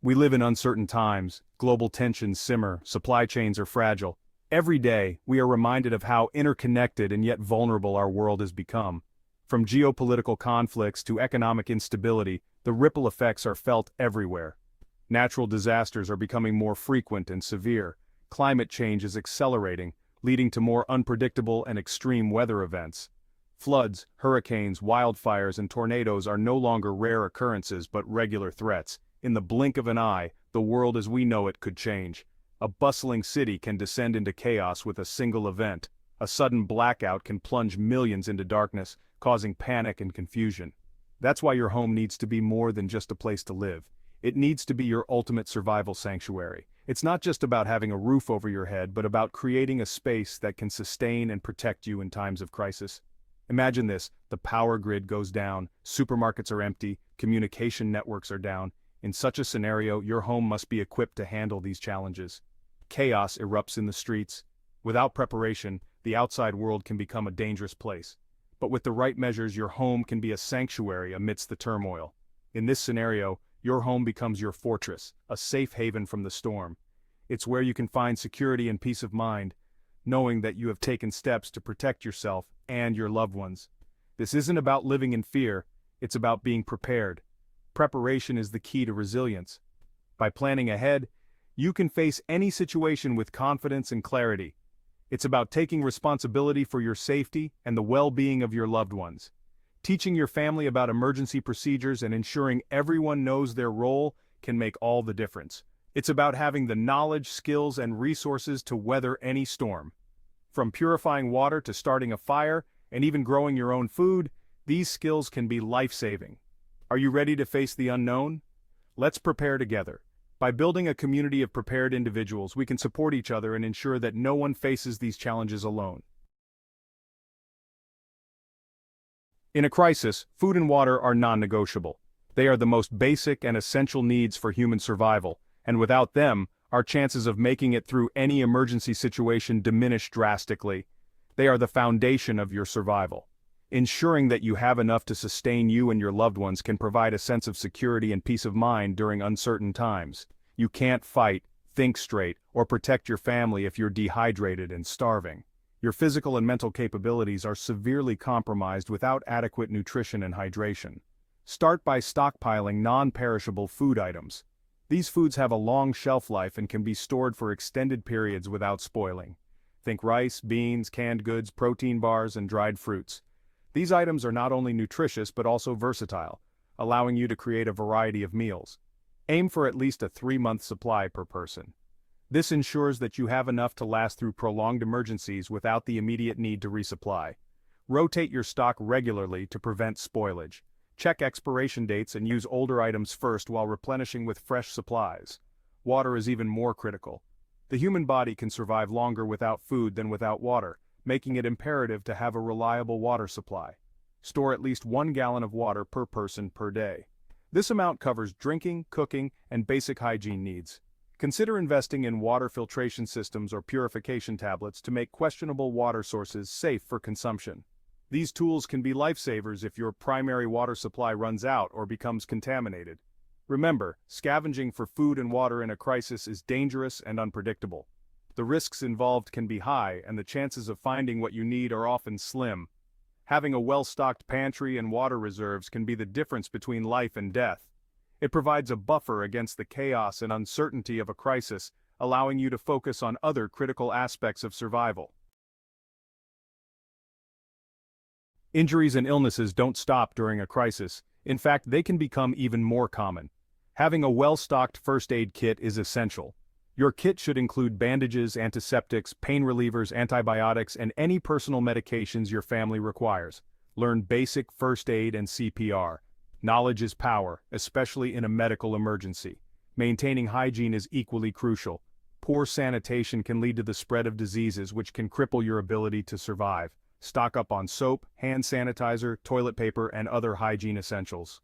We live in uncertain times, global tensions simmer, supply chains are fragile. Every day, we are reminded of how interconnected and yet vulnerable our world has become. From geopolitical conflicts to economic instability, the ripple effects are felt everywhere. Natural disasters are becoming more frequent and severe. Climate change is accelerating, leading to more unpredictable and extreme weather events. Floods, hurricanes, wildfires, and tornadoes are no longer rare occurrences but regular threats. In the blink of an eye, the world as we know it could change. A bustling city can descend into chaos with a single event. A sudden blackout can plunge millions into darkness, causing panic and confusion. That's why your home needs to be more than just a place to live. It needs to be your ultimate survival sanctuary. It's not just about having a roof over your head, but about creating a space that can sustain and protect you in times of crisis. Imagine this: the power grid goes down, supermarkets are empty, communication networks are down. In such a scenario, your home must be equipped to handle these challenges. Chaos erupts in the streets. Without preparation, the outside world can become a dangerous place. But with the right measures, your home can be a sanctuary amidst the turmoil. In this scenario, your home becomes your fortress, a safe haven from the storm. It's where you can find security and peace of mind, knowing that you have taken steps to protect yourself and your loved ones. This isn't about living in fear, it's about being prepared. Preparation is the key to resilience. By planning ahead, you can face any situation with confidence and clarity. It's about taking responsibility for your safety and the well-being of your loved ones. Teaching your family about emergency procedures and ensuring everyone knows their role can make all the difference. It's about having the knowledge, skills, and resources to weather any storm. From purifying water to starting a fire, and even growing your own food, these skills can be life-saving. Are you ready to face the unknown? Let's prepare together. By building a community of prepared individuals, we can support each other and ensure that no one faces these challenges alone. In a crisis, food and water are non-negotiable. They are the most basic and essential needs for human survival, and without them, our chances of making it through any emergency situation diminish drastically. They are the foundation of your survival. Ensuring that you have enough to sustain you and your loved ones can provide a sense of security and peace of mind during uncertain times. You can't fight, think straight, or protect your family if you're dehydrated and starving. Your physical and mental capabilities are severely compromised without adequate nutrition and hydration. Start by stockpiling non-perishable food items. These foods have a long shelf life and can be stored for extended periods without spoiling. Think rice, beans, canned goods, protein bars, and dried fruits. These items are not only nutritious but also versatile, allowing you to create a variety of meals. Aim for at least a 3-month supply per person. This ensures that you have enough to last through prolonged emergencies without the immediate need to resupply. Rotate your stock regularly to prevent spoilage. Check expiration dates and use older items first while replenishing with fresh supplies. Water is even more critical. The human body can survive longer without food than without water, making it imperative to have a reliable water supply. Store at least 1 gallon of water per person per day. This amount covers drinking, cooking, and basic hygiene needs. Consider investing in water filtration systems or purification tablets to make questionable water sources safe for consumption. These tools can be lifesavers if your primary water supply runs out or becomes contaminated. Remember, scavenging for food and water in a crisis is dangerous and unpredictable. The risks involved can be high, and the chances of finding what you need are often slim. Having a well-stocked pantry and water reserves can be the difference between life and death. It provides a buffer against the chaos and uncertainty of a crisis, allowing you to focus on other critical aspects of survival. Injuries and illnesses don't stop during a crisis. In fact, they can become even more common. Having a well-stocked first aid kit is essential. Your kit should include bandages, antiseptics, pain relievers, antibiotics, and any personal medications your family requires. Learn basic first aid and CPR. Knowledge is power, especially in a medical emergency. Maintaining hygiene is equally crucial. Poor sanitation can lead to the spread of diseases which can cripple your ability to survive. Stock up on soap, hand sanitizer, toilet paper, and other hygiene essentials.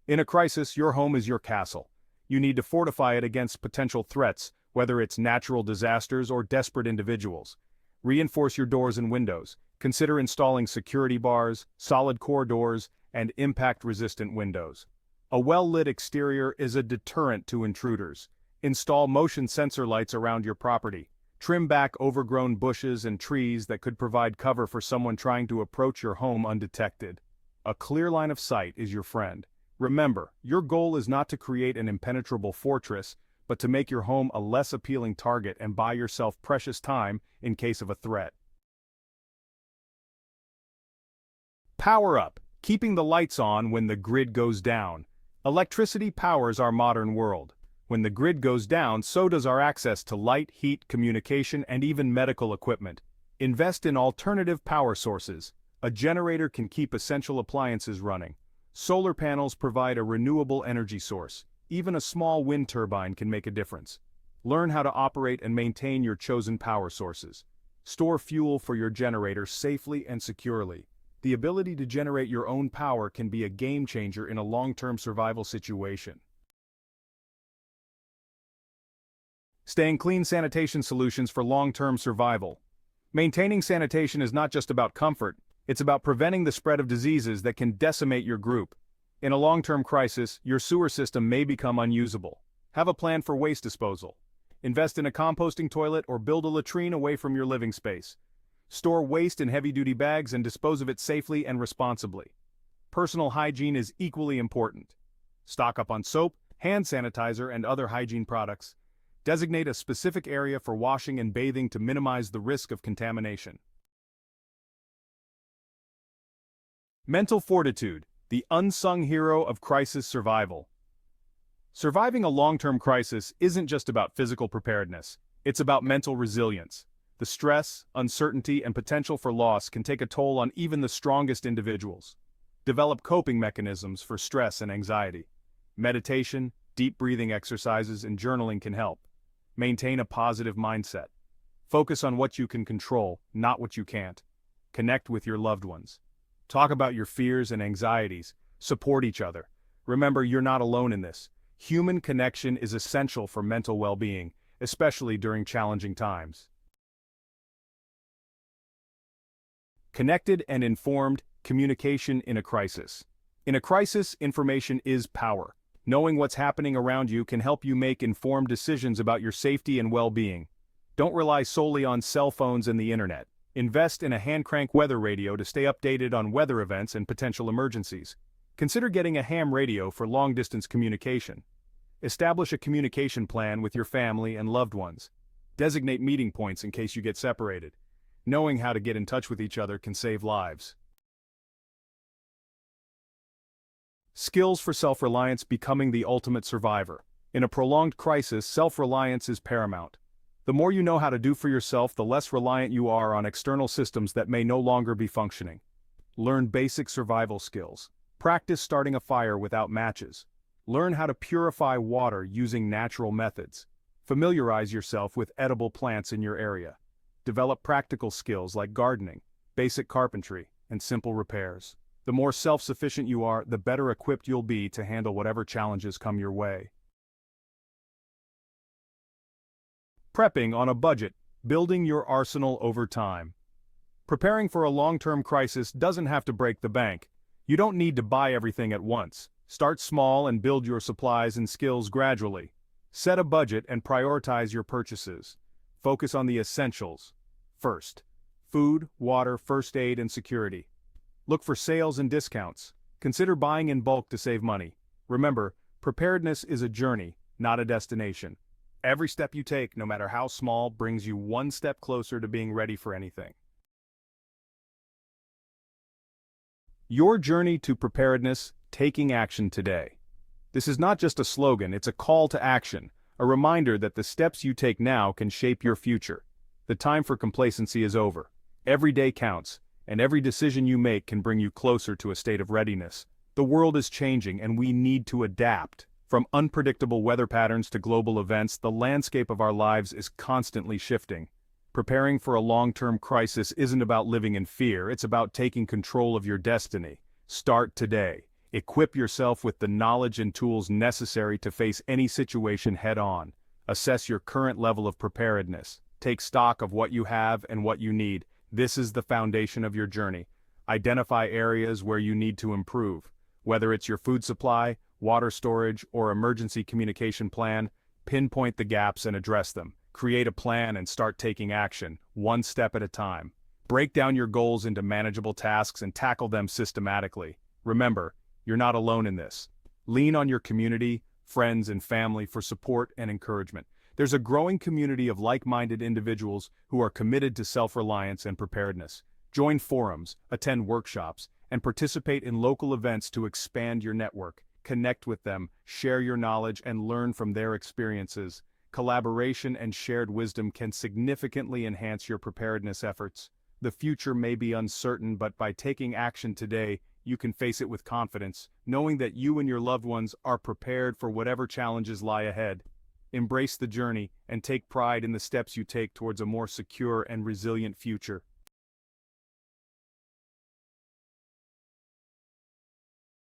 In a crisis, your home is your castle. You need to fortify it against potential threats, whether it's natural disasters or desperate individuals. Reinforce your doors and windows. Consider installing security bars, solid core doors, and impact-resistant windows. A well-lit exterior is a deterrent to intruders. Install motion sensor lights around your property. Trim back overgrown bushes and trees that could provide cover for someone trying to approach your home undetected. A clear line of sight is your friend. Remember, your goal is not to create an impenetrable fortress, but to make your home a less appealing target and buy yourself precious time in case of a threat. Power up, keeping the lights on when the grid goes down. Electricity powers our modern world. When the grid goes down, so does our access to light, heat, communication, and even medical equipment. Invest in alternative power sources. A generator can keep essential appliances running. Solar panels provide a renewable energy source. Even a small wind turbine can make a difference. Learn how to operate and maintain your chosen power sources. Store fuel for your generator safely and securely. The ability to generate your own power can be a game changer in a long-term survival situation. Staying clean sanitation solutions for long-term survival. Maintaining sanitation is not just about comfort, it's about preventing the spread of diseases that can decimate your group. In a long-term crisis, your sewer system may become unusable. Have a plan for waste disposal. Invest in a composting toilet or build a latrine away from your living space. Store waste in heavy-duty bags and dispose of it safely and responsibly. Personal hygiene is equally important. Stock up on soap, hand sanitizer, and other hygiene products. Designate a specific area for washing and bathing to minimize the risk of contamination. Mental fortitude, the unsung hero of crisis survival. Surviving a long-term crisis isn't just about physical preparedness, it's about mental resilience. The stress, uncertainty, and potential for loss can take a toll on even the strongest individuals. Develop coping mechanisms for stress and anxiety. Meditation, deep breathing exercises, and journaling can help. Maintain a positive mindset. Focus on what you can control, not what you can't. Connect with your loved ones. Talk about your fears and anxieties. Support each other. Remember, you're not alone in this. Human connection is essential for mental well-being, especially during challenging times. Connected and informed communication in a crisis. In a crisis, information is power. Knowing what's happening around you can help you make informed decisions about your safety and well-being. Don't rely solely on cell phones and the internet. Invest in a hand-crank weather radio to stay updated on weather events and potential emergencies. Consider getting a ham radio for long-distance communication. Establish a communication plan with your family and loved ones. Designate meeting points in case you get separated. Knowing how to get in touch with each other can save lives. Skills for self-reliance, becoming the ultimate survivor. In a prolonged crisis, self-reliance is paramount. The more you know how to do for yourself, the less reliant you are on external systems that may no longer be functioning. Learn basic survival skills. Practice starting a fire without matches. Learn how to purify water using natural methods. Familiarize yourself with edible plants in your area. Develop practical skills like gardening, basic carpentry, and simple repairs. The more self-sufficient you are, the better equipped you'll be to handle whatever challenges come your way. Prepping on a budget, building your arsenal over time. Preparing for a long-term crisis doesn't have to break the bank. You don't need to buy everything at once. Start small and build your supplies and skills gradually. Set a budget and prioritize your purchases. Focus on the essentials first. Food, water, first aid, and security. Look for sales and discounts. Consider buying in bulk to save money. Remember, preparedness is a journey, not a destination. Every step you take, no matter how small, brings you one step closer to being ready for anything. Your journey to preparedness, taking action today. This is not just a slogan, it's a call to action, a reminder that the steps you take now can shape your future. The time for complacency is over. Every day counts, and every decision you make can bring you closer to a state of readiness. The world is changing and we need to adapt. From unpredictable weather patterns to global events, the landscape of our lives is constantly shifting. Preparing for a long-term crisis isn't about living in fear, it's about taking control of your destiny. Start today. Equip yourself with the knowledge and tools necessary to face any situation head-on. Assess your current level of preparedness. Take stock of what you have and what you need. This is the foundation of your journey. Identify areas where you need to improve, whether it's your food supply, water storage, or emergency communication plan, pinpoint the gaps and address them. Create a plan and start taking action, one step at a time. Break down your goals into manageable tasks and tackle them systematically. Remember, you're not alone in this. Lean on your community, friends, and family for support and encouragement. There's a growing community of like-minded individuals who are committed to self-reliance and preparedness. Join forums, attend workshops, and participate in local events to expand your network. Connect with them, share your knowledge, and learn from their experiences. Collaboration and shared wisdom can significantly enhance your preparedness efforts. The future may be uncertain, but by taking action today, you can face it with confidence, knowing that you and your loved ones are prepared for whatever challenges lie ahead. Embrace the journey and take pride in the steps you take towards a more secure and resilient future.